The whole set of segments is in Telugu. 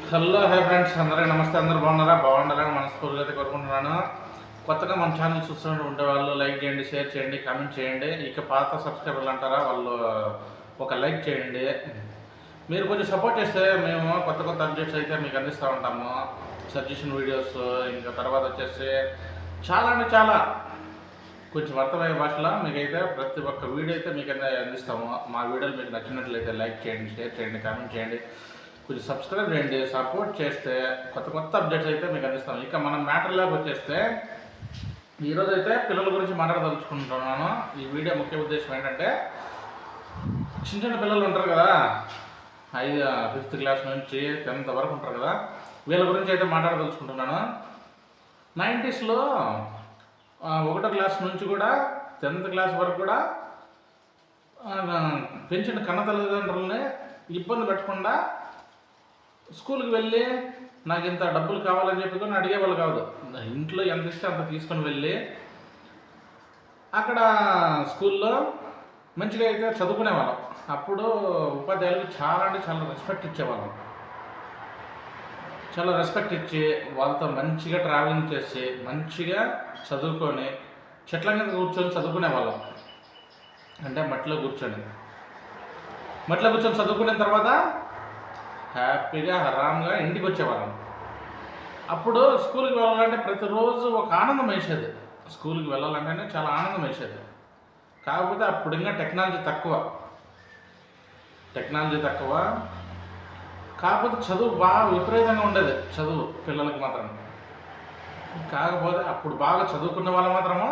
హలో హై ఫ్రెండ్స్, అందరికీ నమస్తే. అందరూ బాగుండాలని మనస్ఫూర్తిగా అయితే కోరుకుంటున్నాను. కొత్తగా మన ఛానల్ చూస్తూ ఉండే వాళ్ళు లైక్ చేయండి, షేర్ చేయండి, కామెంట్ చేయండి. ఇక పాత సబ్స్క్రైబర్లు అంటారా, వాళ్ళు ఒక లైక్ చేయండి. మీరు కొంచెం సపోర్ట్ చేస్తే మేము కొత్త కొత్త అప్డేట్స్ అయితే మీకు అందిస్తూ ఉంటాము. సజెషన్ వీడియోస్, ఇంకా తర్వాత వచ్చేసి చాలా అంటే చాలా కొంచెం అర్థమయ్యే భాషలో మీకైతే ప్రతి ఒక్క వీడియో అయితే మీకు అందిస్తాము. మా వీడియోలు మీకు నచ్చినట్లయితే లైక్ చేయండి, షేర్ చేయండి, కామెంట్ చేయండి, కొంచెం సబ్స్క్రైబ్ చేయండి. సపోర్ట్ చేస్తే కొత్త కొత్త అప్డేట్స్ అయితే మీకు అందిస్తాం. ఇక మనం మ్యాటర్లోకి వచ్చేస్తే ఈరోజు అయితే పిల్లల గురించి మాట్లాడదలుచుకుంటున్నాను. ఈ వీడియో ముఖ్య ఉద్దేశం ఏంటంటే, చిన్న చిన్న పిల్లలు ఉంటారు కదా, 5th క్లాస్ నుంచి 10th వరకు ఉంటారు కదా, వీళ్ళ గురించి అయితే మాట్లాడదలుచుకుంటున్నాను. 90sలో 1వ క్లాస్ నుంచి కూడా 10th క్లాస్ వరకు కూడా పెంచిన కన్న తల్లిదండ్రులని ఇబ్బంది పెట్టకుండా స్కూల్కి వెళ్ళి నాకు ఇంత డబ్బులు కావాలని చెప్పి అడిగేవాళ్ళు కాదు. ఇంట్లో ఎంత ఇస్తే అంత తీసుకొని వెళ్ళి అక్కడ స్కూల్లో మంచిగా అయితే చదువుకునేవాళ్ళం. అప్పుడు ఉపాధ్యాయులకు చాలా అంటే చాలా రెస్పెక్ట్ ఇచ్చేవాళ్ళం. చాలా రెస్పెక్ట్ ఇచ్చి వాళ్ళతో మంచిగా ట్రావెలింగ్ చేసి మంచిగా చదువుకొని చెట్ల మీద కూర్చొని చదువుకునేవాళ్ళం. అంటే మట్టిలో కూర్చొని చదువుకున్న తర్వాత హ్యాపీగా ఆరాంగా ఇంటికి వచ్చేవాళ్ళం. అప్పుడు స్కూల్కి వెళ్ళాలంటే ప్రతిరోజు ఒక ఆనందం వేసేది. స్కూల్కి వెళ్ళాలంటేనే చాలా ఆనందం వేసేది. కాకపోతే అప్పుడు ఇంకా టెక్నాలజీ తక్కువ, కాకపోతే చదువు బాగా విపరీతంగా ఉండేది. చదువు పిల్లలకి మాత్రం. కాకపోతే అప్పుడు బాగా చదువుకున్న వాళ్ళు మాత్రము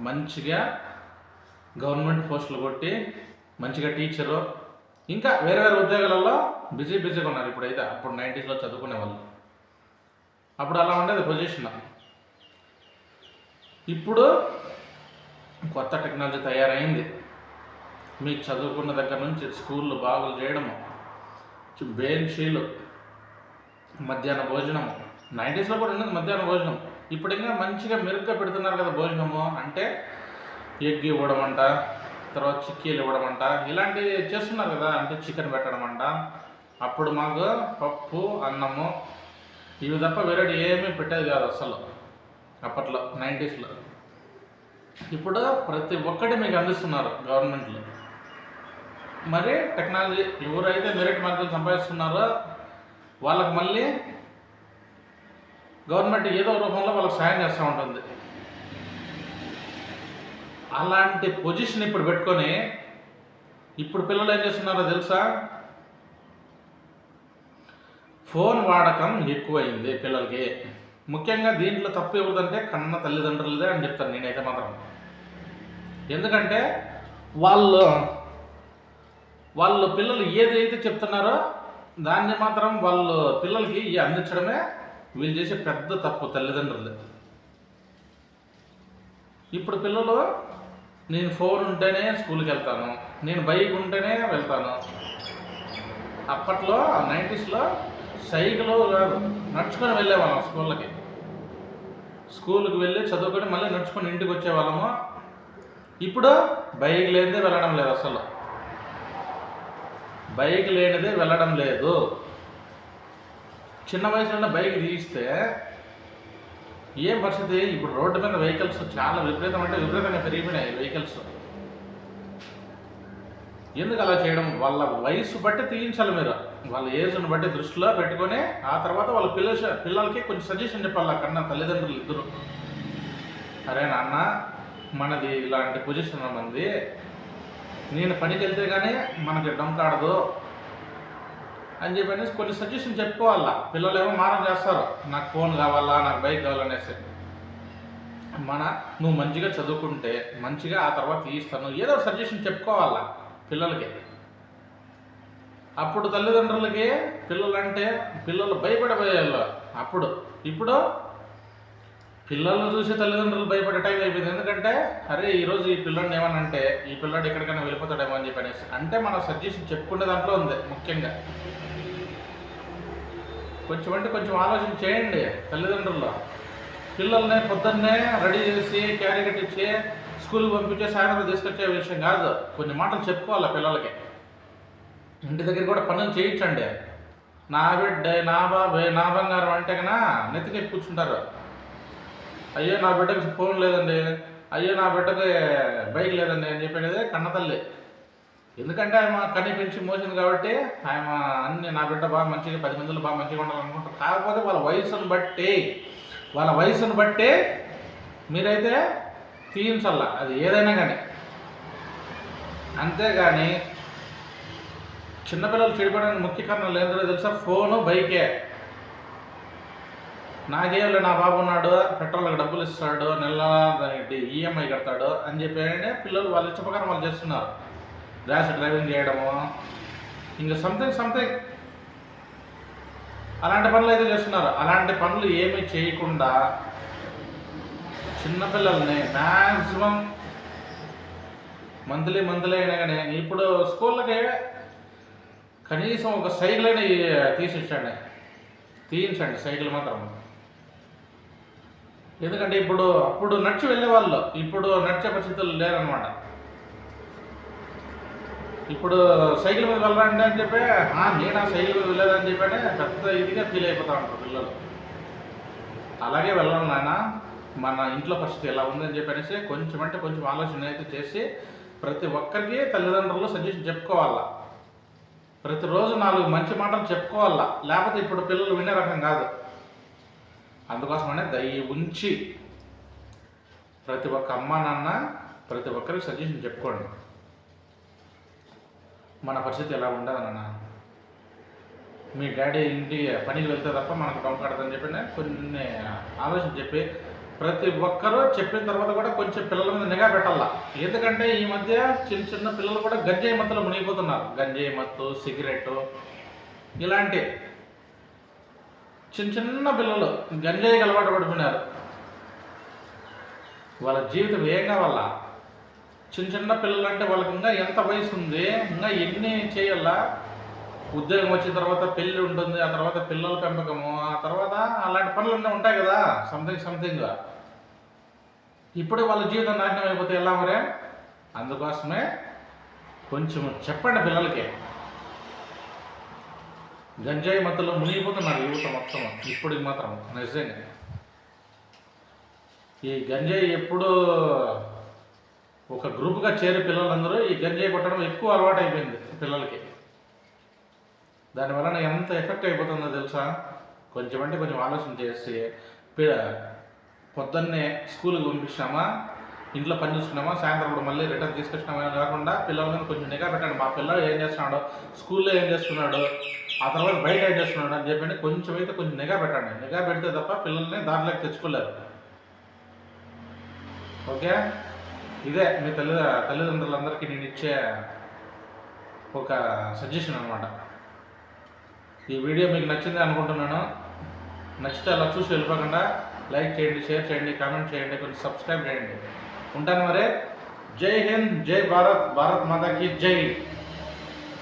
మంచిగా గవర్నమెంట్ పోస్టులు కొట్టి మంచిగా టీచరు, ఇంకా వేరే వేరే ఉద్యోగాలలో బిజీగా ఉన్నారు. ఇప్పుడైతే అప్పుడు 90sలో చదువుకునే వాళ్ళు అప్పుడు అలా ఉండేది పొజిషన్. ఇప్పుడు కొత్త టెక్నాలజీ తయారైంది. మీకు చదువుకున్న దగ్గర నుంచి స్కూళ్ళు బాగులు చేయడము, బెంచీలు, మధ్యాహ్న భోజనము. 90sలో కూడా ఉన్నది మధ్యాహ్న భోజనం. ఇప్పుడు ఇంకా మంచిగా మెరుగ్గా పెడుతున్నారు కదా భోజనము. అంటే ఎగ్ ఇవ్వడం అంట, తర్వాత చిక్కీలు ఇవ్వడం అంట, ఇలాంటివి చేస్తున్నారు కదా. అంటే చికెన్ పెట్టడం అంట. అప్పుడు మాకు పప్పు, అన్నము ఇవి తప్ప వేరే ఏమీ పెట్టేది కాదు అసలు అప్పట్లో 90sలో. ఇప్పుడు ప్రతి ఒక్కటి మీకు అందిస్తున్నారు గవర్నమెంట్లు. మరి టెక్నాలజీ ఎవరైతే మెరిట్ మార్కులు సంపాదిస్తున్నారో వాళ్ళకి మళ్ళీ గవర్నమెంట్ ఏదో రూపంలో వాళ్ళకి సాయం చేస్తూ ఉంటుంది. అలాంటి పొజిషన్ ఇప్పుడు పెట్టుకొని ఇప్పుడు పిల్లలు ఏం చేస్తున్నారో తెలుసా? ఫోన్ వాడకం ఎక్కువైంది పిల్లలకి. ముఖ్యంగా దీంట్లో తప్పు ఎవరిదంటే కన్న తల్లిదండ్రులదే అని చెప్తాను నేనైతే మాత్రం. ఎందుకంటే వాళ్ళు పిల్లలు ఏదైతే చెప్తున్నారో దాన్ని మాత్రం వాళ్ళు పిల్లలకి అందించడమే వీళ్ళు చేసే పెద్ద తప్పు తల్లిదండ్రులు. ఇప్పుడు పిల్లలు నేను ఫోన్ ఉంటేనే స్కూల్కి వెళ్తాను, నేను బైక్ ఉంటేనే వెళ్తాను. అప్పట్లో 90sలో సైకిల్ కాదు, నడుచుకొని వెళ్ళేవాళ్ళం స్కూల్కి వెళ్ళి చదువుకొని మళ్ళీ నడుచుకొని ఇంటికి వచ్చేవాళ్ళము. ఇప్పుడు బైక్ లేనిదే వెళ్ళడం లేదు. అసలు బైక్ లేనిదే వెళ్ళడం లేదు. చిన్న వయసులో బైక్ తీస్తే ఏం పరిస్థితి? ఇప్పుడు రోడ్డు మీద వెహికల్స్ చాలా విపరీతంగా పెరిగిపోయినాయి వెహికల్స్. ఎందుకు అలా చేయడం? వాళ్ళ వయసు బట్టి తీయించాలి మీరు, వాళ్ళ ఏజ్ని బట్టి దృష్టిలో పెట్టుకొని ఆ తర్వాత వాళ్ళ పిల్లలకి కొంచెం సజెషన్ చెప్పాలి కన్నా తల్లిదండ్రులు ఇద్దరు. అరే నాన్న, మనది ఇలాంటి పొజిషన్ ఉంది, నేను పనికి వెళ్తే కానీ మనకి డొంకాడదు అని చెప్పి కొన్ని సజెషన్ చెప్పుకోవాలా. పిల్లలు ఏమో మారం చేస్తారు, నాకు ఫోన్ కావాలా, నాకు బైక్ కావాలనేసి. నువ్వు మంచిగా చదువుకుంటే మంచిగా ఆ తర్వాత తీయిస్తాను, ఏదో సజెషన్ చెప్పుకోవాలా పిల్లలకి. అప్పుడు తల్లిదండ్రులకి పిల్లలు భయపడిపోయేవాళ్ళు అప్పుడు. ఇప్పుడు పిల్లలను చూసి తల్లిదండ్రులు భయపడే టైం అయిపోయింది. ఎందుకంటే అరే ఈరోజు ఈ పిల్లోడిని ఏమనంటే ఈ పిల్లోడు ఎక్కడికైనా వెళ్ళిపోతాడేమో అని చెప్పనేసి. అంటే మనం సజెషన్ చెప్పుకునే దాంట్లో ఉంది ముఖ్యంగా. కొంచెం ఆలోచన చేయండి తల్లిదండ్రులు. పిల్లల్ని పొద్దున్నే రెడీ చేసి క్యారీ కట్టించి స్కూల్కి పంపించే సాయంత్రం తీసుకొచ్చే విషయం కాదు. కొన్ని మాటలు చెప్పుకోవాలి పిల్లలకి. ఇంటి దగ్గర కూడా పనులు చేయించండి. నా బిడ్డ, నా బాబే, నా బంగారం అంటే కన్నా నెత్తికెక్కి కూర్చుంటారు. అయ్యో నా బిడ్డకి ఫోన్ లేదండి, అయ్యో నా బిడ్డకి బైక్ లేదండి అని చెప్పేది కన్నతల్లి. ఎందుకంటే ఆమె కని పెంచి మోసింది కాబట్టి ఆమె అన్ని నా బిడ్డ బాగా మంచిగా 10 మందిలో బాగా మంచిగా ఉండాలనుకుంటారు. కాకపోతే వాళ్ళ వయసును బట్టి మీరైతే తీయించల్లా, అది ఏదైనా కానీ. అంతేగాని చిన్నపిల్లలు చెడిపోవడానికి ముఖ్య కారణాలు ఏంటో తెలుసా? ఫోను, బైకే. నాకేళ్ళు నా బాబు ఉన్నాడు, పెట్రోల్కి డబ్బులు ఇస్తాడు, నెల ఈఎంఐ కడతాడు అని చెప్పి పిల్లలు వాళ్ళ ఇష్ట ప్రకారం వాళ్ళు చేస్తున్నారు. ర్యాష్ డ్రైవింగ్ చేయడము, ఇంకా సంథింగ్ అలాంటి పనులు అయితే చేస్తున్నారు. అలాంటి పనులు ఏమీ చేయకుండా చిన్నపిల్లల్ని మ్యాక్సిమం మంత్లీ అయినా కానీ ఇప్పుడు స్కూళ్ళకి కనీసం ఒక సైకిల్ అయినా తీయించండి సైకిల్ మాత్రం. ఎందుకంటే అప్పుడు నడిచి వెళ్ళేవాళ్ళు, ఇప్పుడు నడిచే పరిస్థితులు లేరనమాట. ఇప్పుడు సైకిల్ మీద వెళ్ళండి అని చెప్పి నేను ఆ సైకిల్ మీద వెళ్ళలేదని చెప్పని పెద్ద ఇదిగా ఫీల్ అయిపోతా ఉంటారు పిల్లలు. అలాగే వెళ్ళాలి నాన్న, మన ఇంట్లో పరిస్థితి ఎలా ఉందని చెప్పనేసి కొంచెం అంటే కొంచెం ఆలోచన అయితే చేసి ప్రతి ఒక్కరికి తల్లిదండ్రులు సజెషన్ చెప్పుకోవాలా. ప్రతిరోజు 4 మంచి మాటలు చెప్పుకోవాలా, లేకపోతే ఇప్పుడు పిల్లలు వినే రకం కాదు. అందుకోసమనే దయ ఉంచి ప్రతి ఒక్క అమ్మ నాన్న ప్రతి ఒక్కరికి సజెషన్ చెప్పుకోండి. మన పరిస్థితి ఎలా ఉండదు నాన్న, మీ డాడీ ఇంటి పనికి వెళ్తే తప్ప మనకు డబ్బు కడదని చెప్పి కొన్ని ఆలోచన చెప్పి ప్రతి ఒక్కరూ చెప్పిన తర్వాత కూడా కొంచెం పిల్లల మీద నిఘా పెట్టాలా. ఎందుకంటే ఈ మధ్య చిన్న పిల్లలు కూడా గంజాయి మత్తులో మునిగిపోతున్నారు. గంజాయి మత్తు, సిగరెట్, ఇలాంటి చిన్న పిల్లలు గంజాయికి అలవాటు పడిపోయినారు. వాళ్ళ జీవితం ఏం కావాలా? చిన్న పిల్లలు అంటే వాళ్ళకి ఇంకా ఎంత వయసు ఉంది, ఇంకా ఎన్ని చేయాలా? ఉద్యోగం వచ్చిన తర్వాత పెళ్ళి ఉంటుంది, ఆ తర్వాత పిల్లల పెంపకము, ఆ తర్వాత అలాంటి పనులన్నీ ఉంటాయి కదా, సంథింగ్. ఇప్పుడు వాళ్ళ జీవితం నాశనం అయిపోతే ఎలా మరే? అందుకోసమే కొంచెం చెప్పండి పిల్లలకి. గంజాయి మత్తులో మునిగిపోతున్నారు యువత మొత్తం ఇప్పుడు మాత్రం. నిజంగా ఈ గంజాయి ఎప్పుడు ఒక గ్రూప్గా చేరే పిల్లలందరూ ఈ గంజాయి కొట్టడం ఎక్కువ అలవాటు అయిపోయింది పిల్లలకి. దానివలన ఎంత ఎఫెక్ట్ అయిపోతుందో తెలుసా? కొంచెం అంటే కొంచెం ఆలోచన చేసి పొద్దున్నే స్కూల్కి పంపించినామా, ఇంట్లో పని చూసుకున్నామా, సాయంత్రం కూడా మళ్ళీ రిటర్న్ తీసుకొచ్చినామా కాకుండా పిల్లల మీద కొంచెం నిఘా పెట్టండి. మా పిల్లలు ఏం చేస్తున్నాడు, స్కూల్లో ఏం చేస్తున్నాడు, ఆ తర్వాత బయట ఏం చేస్తున్నాడు అని చెప్పండి కొంచెం అయితే కొంచెం నిఘా పెట్టండి. నిఘా పెడితే తప్ప పిల్లల్ని దారిలోకి తెచ్చుకోలేరు. ఓకే, ఇదే మీ తల్లిదండ్రులందరికీ నేను ఇచ్చే ఒక సజెషన్ అనమాట. ఈ వీడియో మీకు నచ్చింది అనుకుంటున్నాను. నచ్చితే అలా చూసి వెళ్ళిపోకుండా లైక్ చేయండి, షేర్ చేయండి, కామెంట్ చేయండి, కొంచెం సబ్స్క్రైబ్ చేయండి. ఉంటాను మరి. జై హింద్, జై భారత్, భారత్ మాతాకి జై.